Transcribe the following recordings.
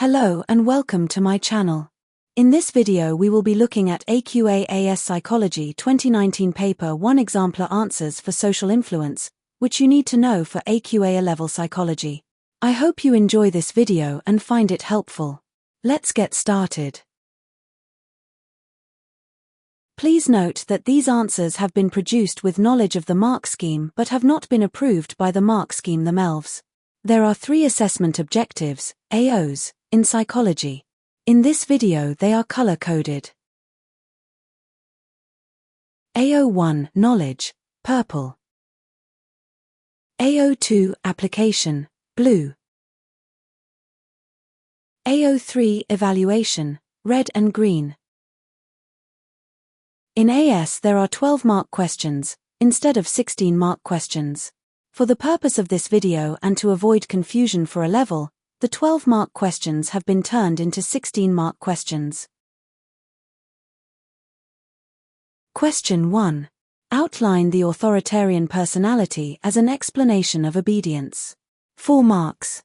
Hello and welcome to my channel. In this video we will be looking at AQA AS Psychology 2019 Paper 1 Exemplar Answers for Social Influence, which you need to know for AQA A-Level Psychology. I hope you enjoy this video and find it helpful. Let's get started. Please note that these answers have been produced with knowledge of the mark scheme but have not been approved by the mark scheme themselves. There are 3 assessment objectives, AOs, in psychology. In this video they are color-coded. AO1 Knowledge, purple. AO2 Application, blue. AO3 Evaluation, red and green. In AS there are 12 mark questions, instead of 16 mark questions. For the purpose of this video and to avoid confusion for A-Level, the 12 mark questions have been turned into 16 mark questions. Question 1. Outline the authoritarian personality as an explanation of obedience. 4 marks.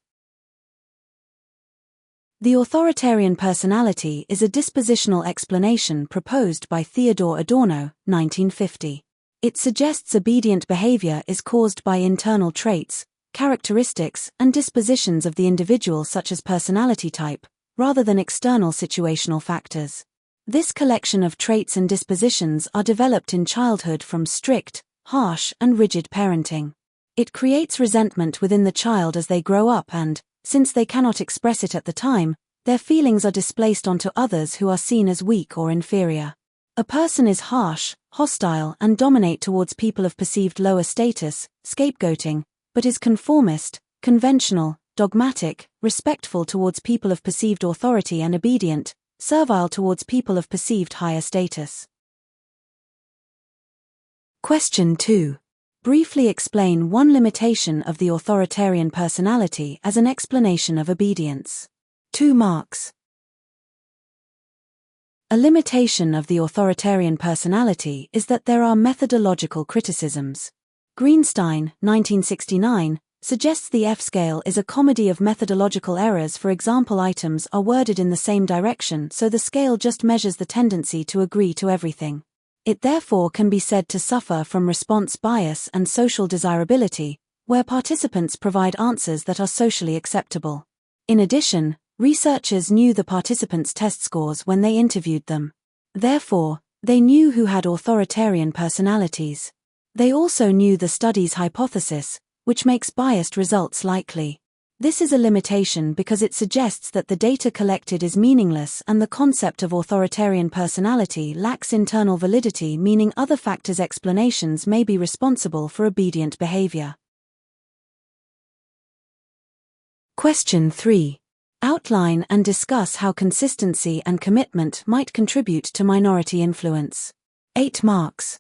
The authoritarian personality is a dispositional explanation proposed by Theodor Adorno, 1950. It suggests obedient behavior is caused by internal traits, characteristics, and dispositions of the individual such as personality type, rather than external situational factors. This collection of traits and dispositions are developed in childhood from strict, harsh, and rigid parenting. It creates resentment within the child as they grow up and, since they cannot express it at the time, their feelings are displaced onto others who are seen as weak or inferior. A person is harsh, hostile, and dominate towards people of perceived lower status, scapegoating, but is conformist, conventional, dogmatic, respectful towards people of perceived authority and obedient, servile towards people of perceived higher status. Question 2. Briefly explain one limitation of the authoritarian personality as an explanation of obedience. 2 marks. A limitation of the authoritarian personality is that there are methodological criticisms. Greenstein, 1969, suggests the F-scale is a comedy of methodological errors. For example, items are worded in the same direction, so the scale just measures the tendency to agree to everything. It therefore can be said to suffer from response bias and social desirability, where participants provide answers that are socially acceptable. In addition, researchers knew the participants' test scores when they interviewed them. Therefore, they knew who had authoritarian personalities. They also knew the study's hypothesis, which makes biased results likely. This is a limitation because it suggests that the data collected is meaningless and the concept of authoritarian personality lacks internal validity, meaning other factors' explanations may be responsible for obedient behavior. Question 3. Outline and discuss how consistency and commitment might contribute to minority influence. 8 marks.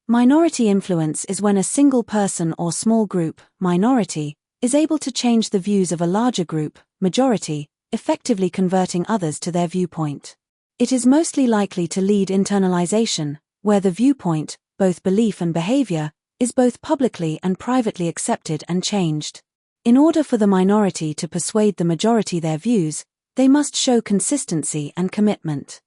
Minority influence is when a single person or small group, minority, is able to change the views of a larger group, majority, effectively converting others to their viewpoint. It is mostly likely to lead internalization, where the viewpoint, both belief and behavior, is both publicly and privately accepted and changed. In order for the minority to persuade the majority their views, they must show consistency and commitment.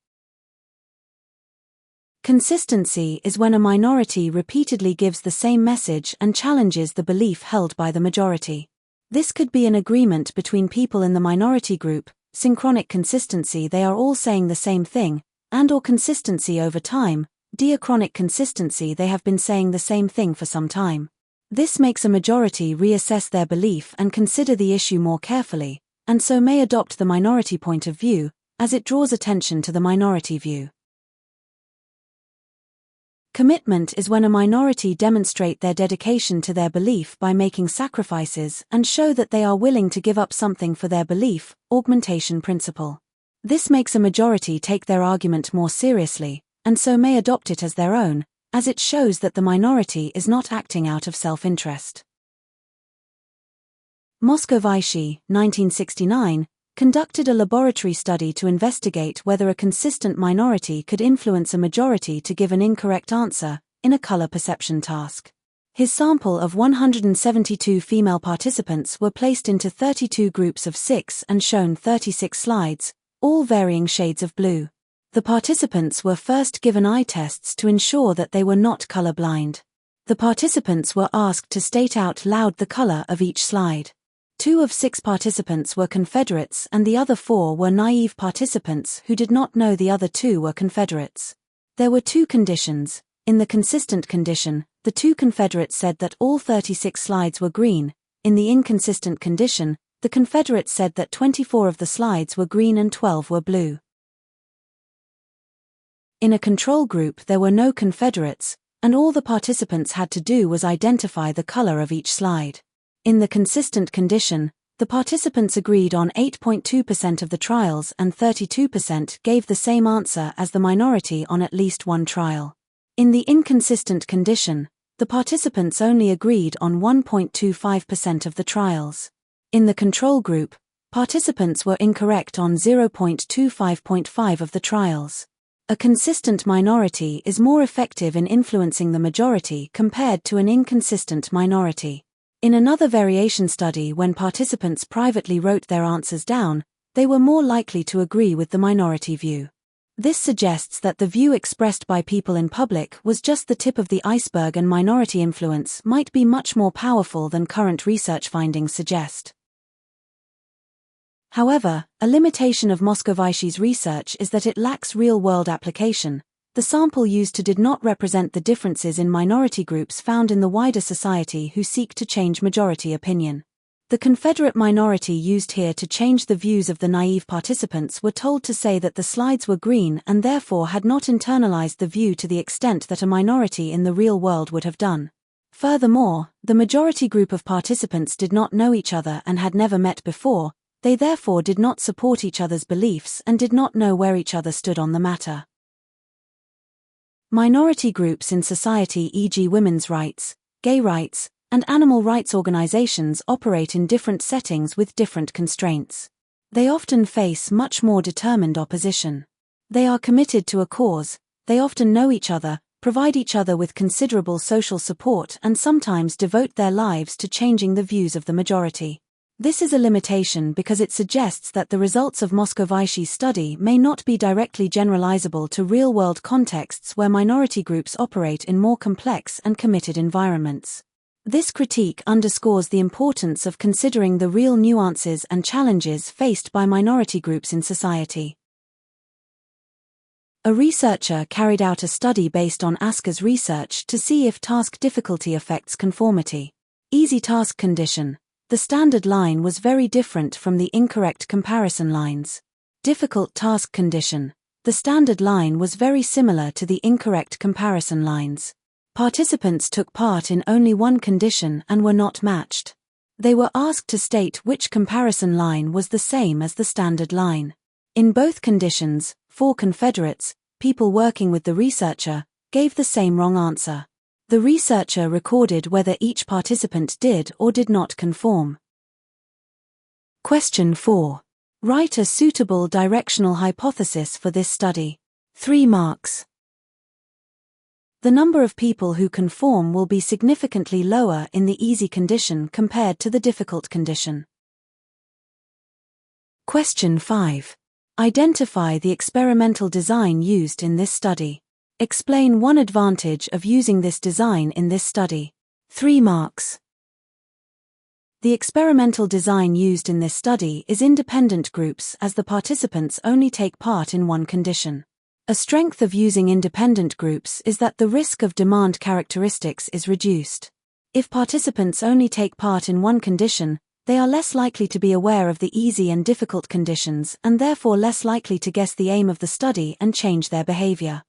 Consistency is when a minority repeatedly gives the same message and challenges the belief held by the majority. This could be an agreement between people in the minority group, synchronic consistency, they are all saying the same thing, and/or consistency over time, diachronic consistency, they have been saying the same thing for some time. This makes a majority reassess their belief and consider the issue more carefully, and so may adopt the minority point of view, as it draws attention to the minority view. Commitment is when a minority demonstrate their dedication to their belief by making sacrifices and show that they are willing to give up something for their belief, augmentation principle. This makes a majority take their argument more seriously, and so may adopt it as their own, as it shows that the minority is not acting out of self-interest. Moscovici, 1969, conducted a laboratory study to investigate whether a consistent minority could influence a majority to give an incorrect answer, in a color perception task. His sample of 172 female participants were placed into 32 groups of 6 and shown 36 slides, all varying shades of blue. The participants were first given eye tests to ensure that they were not color-blind. The participants were asked to state out loud the color of each slide. 2 of 6 participants were Confederates and the other 4 were naive participants who did not know the other 2 were Confederates. There were 2 conditions. In the consistent condition, the 2 Confederates said that all 36 slides were green. In the inconsistent condition, the Confederates said that 24 of the slides were green and 12 were blue. In a control group there were no Confederates, and all the participants had to do was identify the color of each slide. In the consistent condition, the participants agreed on 8.2% of the trials and 32% gave the same answer as the minority on at least one trial. In the inconsistent condition, the participants only agreed on 1.25% of the trials. In the control group, participants were incorrect on 0.25.5 of the trials. A consistent minority is more effective in influencing the majority compared to an inconsistent minority. In another variation study, when participants privately wrote their answers down, they were more likely to agree with the minority view. This suggests that the view expressed by people in public was just the tip of the iceberg and minority influence might be much more powerful than current research findings suggest. However, a limitation of Moscovici's research is that it lacks real-world application. The sample used did not represent the differences in minority groups found in the wider society who seek to change majority opinion. The Confederate minority used here to change the views of the naive participants were told to say that the slides were green and therefore had not internalized the view to the extent that a minority in the real world would have done. Furthermore, the majority group of participants did not know each other and had never met before. They therefore did not support each other's beliefs and did not know where each other stood on the matter. Minority groups in society, e.g. women's rights, gay rights, and animal rights organizations operate in different settings with different constraints. They often face much more determined opposition. They are committed to a cause, they often know each other, provide each other with considerable social support and sometimes devote their lives to changing the views of the majority. This is a limitation because it suggests that the results of Moscovici's study may not be directly generalizable to real-world contexts where minority groups operate in more complex and committed environments. This critique underscores the importance of considering the real nuances and challenges faced by minority groups in society. A researcher carried out a study based on AQA's research to see if task difficulty affects conformity. Easy task condition. The standard line was very different from the incorrect comparison lines. Difficult task condition. The standard line was very similar to the incorrect comparison lines. Participants took part in only one condition and were not matched. They were asked to state which comparison line was the same as the standard line. In both conditions, 4 Confederates, people working with the researcher, gave the same wrong answer. The researcher recorded whether each participant did or did not conform. Question 4. Write a suitable directional hypothesis for this study. 3 marks. The number of people who conform will be significantly lower in the easy condition compared to the difficult condition. Question 5. Identify the experimental design used in this study. Explain one advantage of using this design in this study. 3 marks. The experimental design used in this study is independent groups as the participants only take part in one condition. A strength of using independent groups is that the risk of demand characteristics is reduced. If participants only take part in one condition, they are less likely to be aware of the easy and difficult conditions and therefore less likely to guess the aim of the study and change their behavior.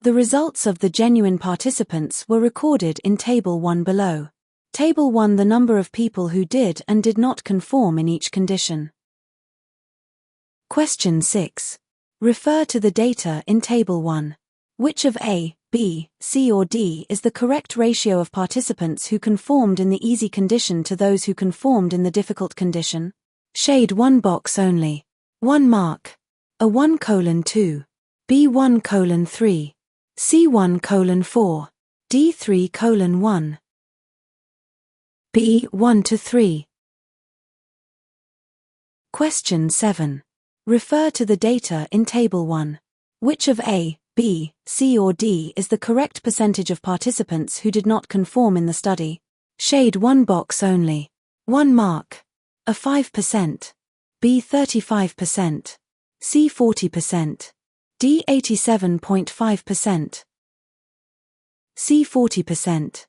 The results of the genuine participants were recorded in Table 1 below. Table 1: the number of people who did and did not conform in each condition. Question 6. Refer to the data in Table 1. Which of A, B, C or D is the correct ratio of participants who conformed in the easy condition to those who conformed in the difficult condition? Shade 1 box only. 1 mark. A1:2. B1:3. C1:4. D3:1. B 1 to 3. Question 7. Refer to the data in Table 1. Which of A, B, C or D is the correct percentage of participants who did not conform in the study? Shade 1 box only. 1 mark. A 5%. B 35%. C 40%. D 87.5%. C 40%.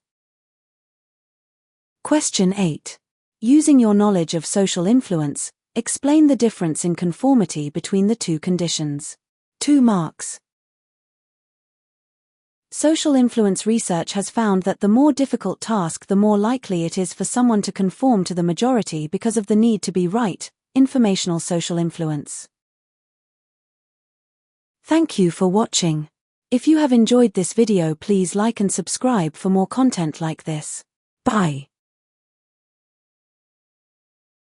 Question 8. Using your knowledge of social influence, explain the difference in conformity between the two conditions. 2 marks. Social influence research has found that the more difficult task, the more likely it is for someone to conform to the majority because of the need to be right. Informational social influence. Thank you for watching. If you have enjoyed this video, please like and subscribe for more content like this. Bye.